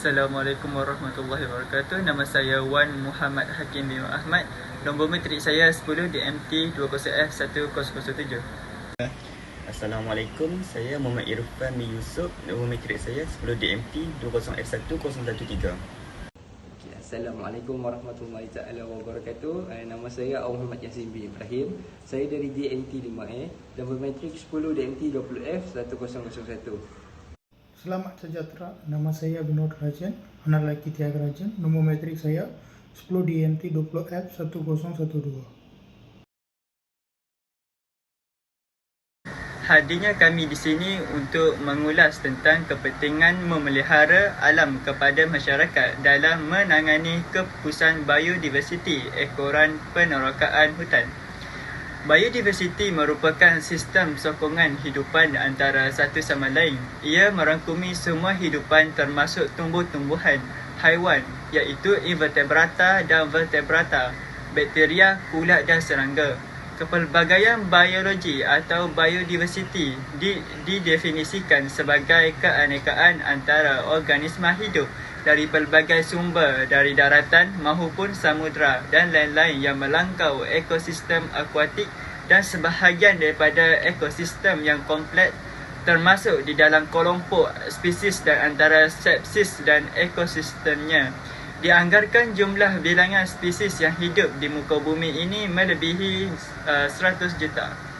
Assalamualaikum warahmatullahi wabarakatuh. Nama saya Wan Muhammad Hakim bin Ahmad. Nombor metrik saya 10 DMT 20F1007. Assalamualaikum, saya Muhammad Irfan bin Yusuf. Nombor metrik saya 10 DMT 20F1013. Assalamualaikum warahmatullahi taala wabarakatuh. Nama saya Muhammad Yasin bin Ibrahim. Saya dari DNT 5A. Nombor metrik 10 DMT 20F1001. Selamat sejahtera, nama saya Binod Rajan, anak lelaki Tiaga Rajan. Nombor metrik saya 10 DNT 20F1012. Hadirnya kami di sini untuk mengulas tentang kepentingan memelihara alam kepada masyarakat dalam menangani keputusan biodiversiti ekoran penerokaan hutan. Biodiversiti merupakan sistem sokongan hidupan antara satu sama lain. Ia merangkumi semua hidupan termasuk tumbuh-tumbuhan, haiwan iaitu invertebrata dan vertebrata, bakteria, kulat dan serangga. Kepelbagaian biologi atau biodiversiti didefinisikan sebagai keanekaan antara organisma hidup dari pelbagai sumber dari daratan maupun samudera dan lain-lain yang melangkau ekosistem akuatik dan sebahagian daripada ekosistem yang kompleks termasuk di dalam kelompok spesies dan antara spesies dan ekosistemnya. Dianggarkan jumlah bilangan spesies yang hidup di muka bumi ini melebihi 100 juta.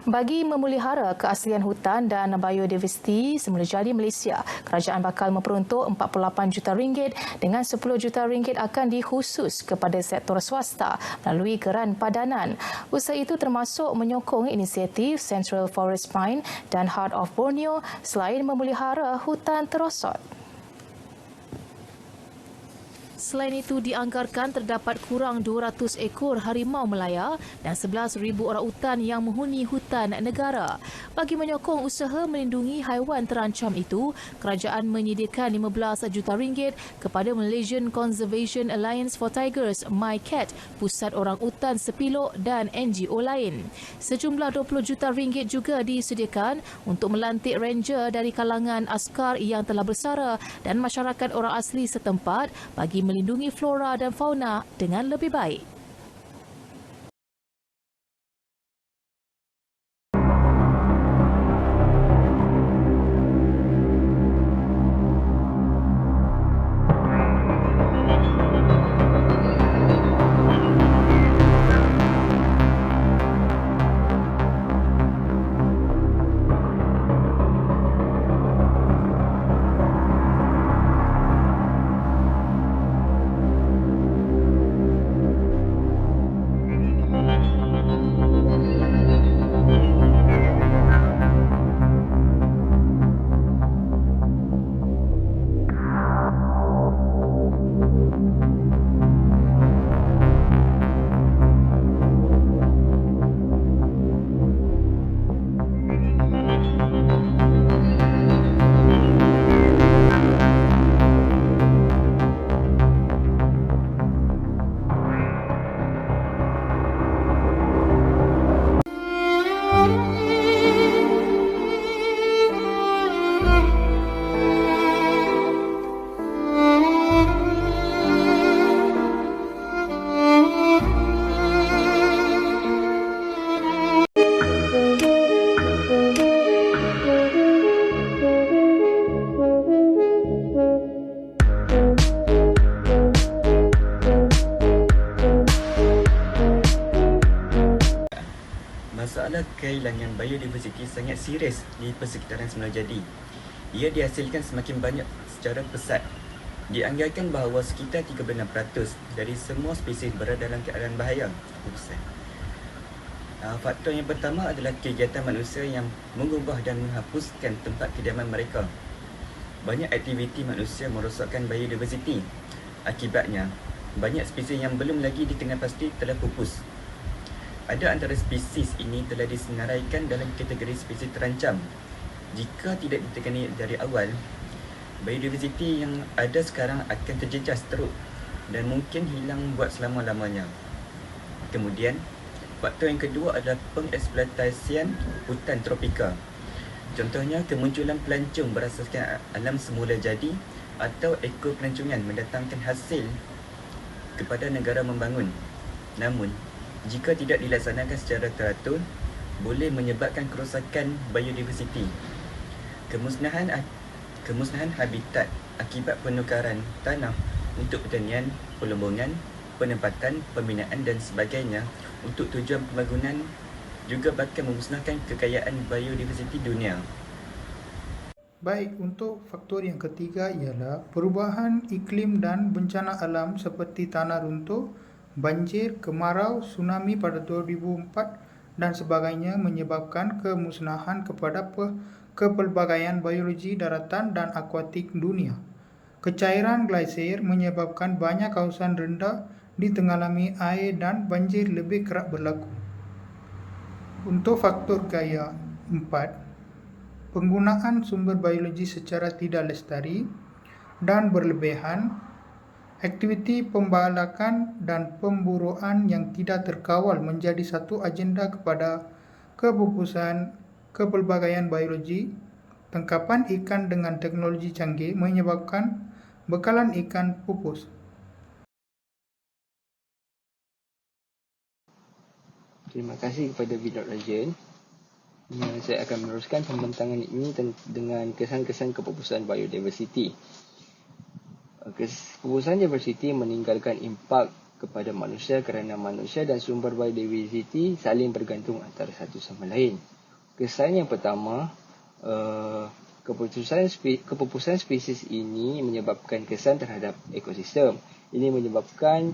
Bagi memelihara keaslian hutan dan biodiversiti semula jadi Malaysia, kerajaan bakal memperuntuk 48 juta ringgit dengan 10 juta ringgit akan dikhusus kepada sektor swasta melalui geran padanan. Usaha itu termasuk menyokong inisiatif Central Forest Pine dan Heart of Borneo selain memelihara hutan terosot. Selain itu, dianggarkan terdapat kurang 200 ekor harimau Melaya dan 11,000 orang utan yang menghuni hutan negara. Bagi menyokong usaha melindungi haiwan terancam itu, kerajaan menyediakan 15 juta ringgit kepada Malaysian Conservation Alliance for Tigers (MyCat), Pusat Orang Utan Sepilok dan NGO lain. Sejumlah 20 juta ringgit juga disediakan untuk melantik ranger dari kalangan askar yang telah bersara dan masyarakat orang asli setempat bagi melindungi flora dan fauna dengan lebih baik. Masalah kehilangan biodiversiti sangat serius di persekitaran Semula Jadi. Ia dihasilkan semakin banyak secara pesat. Dianggarkan bahawa sekitar 36% dari semua spesies berada dalam keadaan bahaya. Faktor yang pertama adalah kegiatan manusia yang mengubah dan menghapuskan tempat kediaman mereka. Banyak aktiviti manusia merosakkan biodiversiti. Akibatnya, banyak spesies yang belum lagi dikenal pasti telah pupus. Ada antara spesies ini telah disenaraikan dalam kategori spesies terancam. Jika tidak ditekani dari awal, biodiversiti yang ada sekarang akan terjejas teruk dan mungkin hilang buat selama-lamanya. Kemudian, faktor yang kedua adalah pengeksploitasian hutan tropika. Contohnya, kemunculan pelancong berasaskan alam semula jadi atau ekopelancongan mendatangkan hasil kepada negara membangun. Namun, jika tidak dilaksanakan secara teratur, boleh menyebabkan kerosakan biodiversiti, kemusnahan habitat akibat penukaran tanah untuk pertanian, pelombongan, penempatan, pembinaan dan sebagainya untuk tujuan pembangunan, juga bakal memusnahkan kekayaan biodiversiti dunia. Baik, untuk faktor yang ketiga ialah perubahan iklim dan bencana alam seperti tanah runtuh, banjir, kemarau, tsunami pada 2004 dan sebagainya menyebabkan kemusnahan kepada kepelbagaian biologi daratan dan akuatik dunia. Kecairan glasier menyebabkan banyak kawasan rendah ditenggelami air dan banjir lebih kerap berlaku. Untuk faktor gaya 4, penggunaan sumber biologi secara tidak lestari dan berlebihan, aktiviti pembalakan dan pemburuan yang tidak terkawal menjadi satu agenda kepada kepupusan kepelbagaian biologi. Tangkapan ikan dengan teknologi canggih menyebabkan bekalan ikan pupus. Terima kasih kepada Vinod Rajan. Saya akan meneruskan pembentangan ini dengan kesan-kesan kepupusan biodiversiti. Kepupusan diversiti meninggalkan impak kepada manusia kerana manusia dan sumber biodiversiti saling bergantung antara satu sama lain. Kesan yang pertama, kepupusan spesies ini menyebabkan kesan terhadap ekosistem. Ini menyebabkan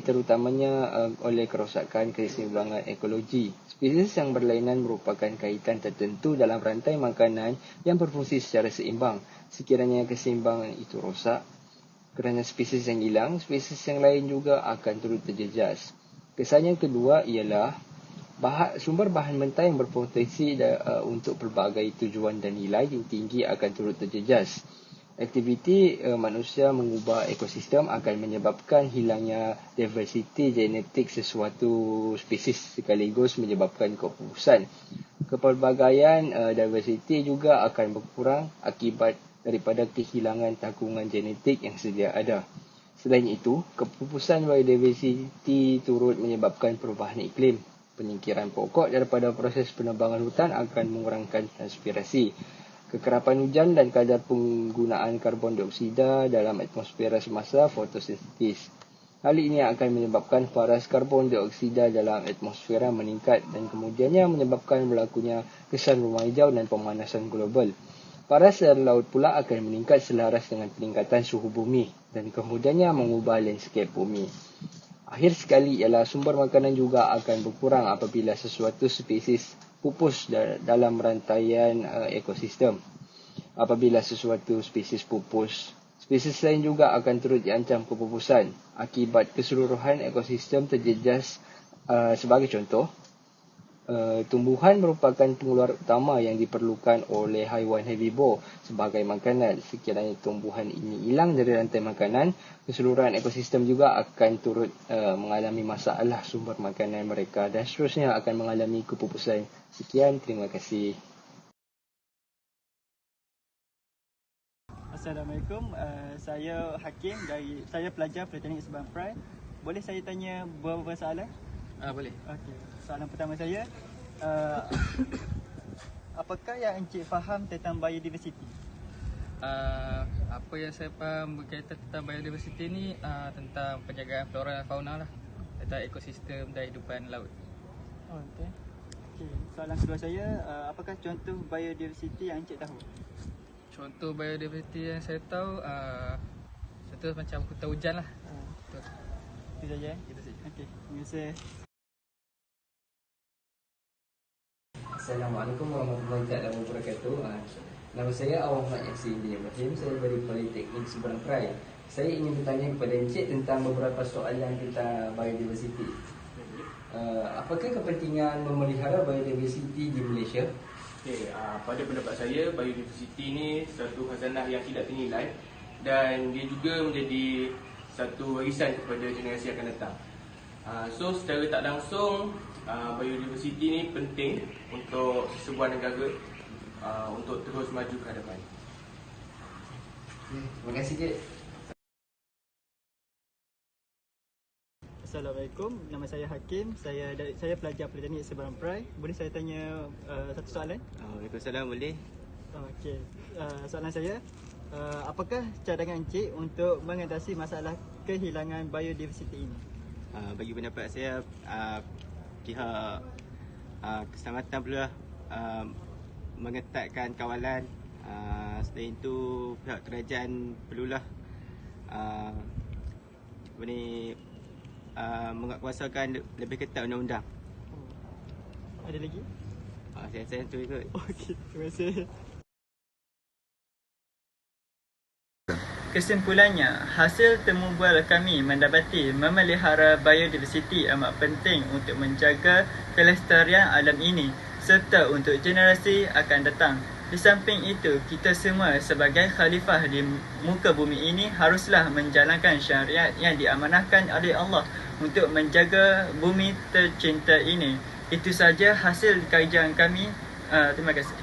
terutamanya oleh kerosakan keseimbangan ekologi. Spesies yang berlainan merupakan kaitan tertentu dalam rantai makanan yang berfungsi secara seimbang. Sekiranya keseimbangan itu rosak, kerana spesies yang hilang, spesies yang lain juga akan turut terjejas. Kesan yang kedua ialah sumber bahan mentah yang berpotensi untuk pelbagai tujuan dan nilai yang tinggi akan turut terjejas. Aktiviti manusia mengubah ekosistem akan menyebabkan hilangnya diversiti genetik sesuatu spesies sekaligus menyebabkan kepupusan. Kepelbagaian diversiti juga akan berkurang akibat daripada kehilangan tanggungan genetik yang sedia ada. Selain itu, kepupusan biodiversiti turut menyebabkan perubahan iklim. Penyingkiran pokok daripada proses penebangan hutan akan mengurangkan transpirasi. Kekerapan hujan dan kadar penggunaan karbon dioksida dalam atmosfera semasa fotosintesis. Hal ini akan menyebabkan paras karbon dioksida dalam atmosfera meningkat dan kemudiannya menyebabkan berlakunya kesan rumah hijau dan pemanasan global. Paras air laut pula akan meningkat selaras dengan peningkatan suhu bumi dan kemudiannya mengubah landscape bumi. Akhir sekali ialah sumber makanan juga akan berkurang apabila sesuatu spesies pupus dalam rantaian ekosistem. Apabila sesuatu spesies pupus, spesies lain juga akan turut diancam kepupusan. Akibat keseluruhan ekosistem terjejas. Sebagai contoh, tumbuhan merupakan pengeluar utama yang diperlukan oleh haiwan herbivore sebagai makanan. Sekiranya tumbuhan ini hilang dari rantai makanan, keseluruhan ekosistem juga akan turut mengalami masalah sumber makanan mereka dan seterusnya akan mengalami kepupusan. Sekian, terima kasih. Assalamualaikum, saya Hakim saya pelajar Politeknik Sabang Prai. Boleh saya tanya beberapa soalan? Boleh. Okey. Soalan pertama saya, apakah yang Encik faham tentang biodiversiti? Apa yang saya faham berkaitan tentang biodiversiti ni tentang penjagaan flora dan fauna lah, tentang ekosistem dan hidupan laut. Oh, okey. Soalan kedua saya, apakah contoh biodiversiti yang Encik tahu? Contoh biodiversiti yang saya tahu, contoh macam hutan hujan lah. Itu saja. Itu saja. Okey, terima kasih. Assalamualaikum warahmatullahi wabarakatuh. Nama saya Awang Muhammad Yassin bin Ibrahim. Saya dari Politeknik Sabang Prai. Saya ingin bertanya kepada Encik tentang beberapa soalan tentang biodiversiti. Apakah kepentingan memelihara biodiversiti di Malaysia? Okay, pada pendapat saya, biodiversiti ni satu khazanah yang tidak ternilai dan dia juga menjadi satu warisan kepada generasi akan datang. So secara tak langsung, biodiversiti ni penting untuk sebuah negara untuk terus maju ke hadapan. Terima kasih, Cik. Assalamualaikum, nama saya Hakim. Saya pelajar Politeknik Seberang Perai. Boleh saya tanya satu soalan? Waalaikumsalam, boleh. Okey. Soalan saya, apakah cadangan Encik untuk mengatasi masalah kehilangan biodiversiti ini? Bagi pendapat saya, pihak keselamatan perlulah mengetatkan kawalan. Selain itu, pihak kerajaan perlulah menguatkuasakan lebih ketat undang-undang. Ada lagi? Saya tu ikut. Okey, terima kasih. Kesimpulannya, hasil temu bual kami mendapati memelihara biodiversiti amat penting untuk menjaga kelestarian alam ini serta untuk generasi akan datang. Di samping itu, kita semua sebagai khalifah di muka bumi ini haruslah menjalankan syariat yang diamanahkan oleh Allah untuk menjaga bumi tercinta ini. Itu saja hasil kajian kami. Terima kasih.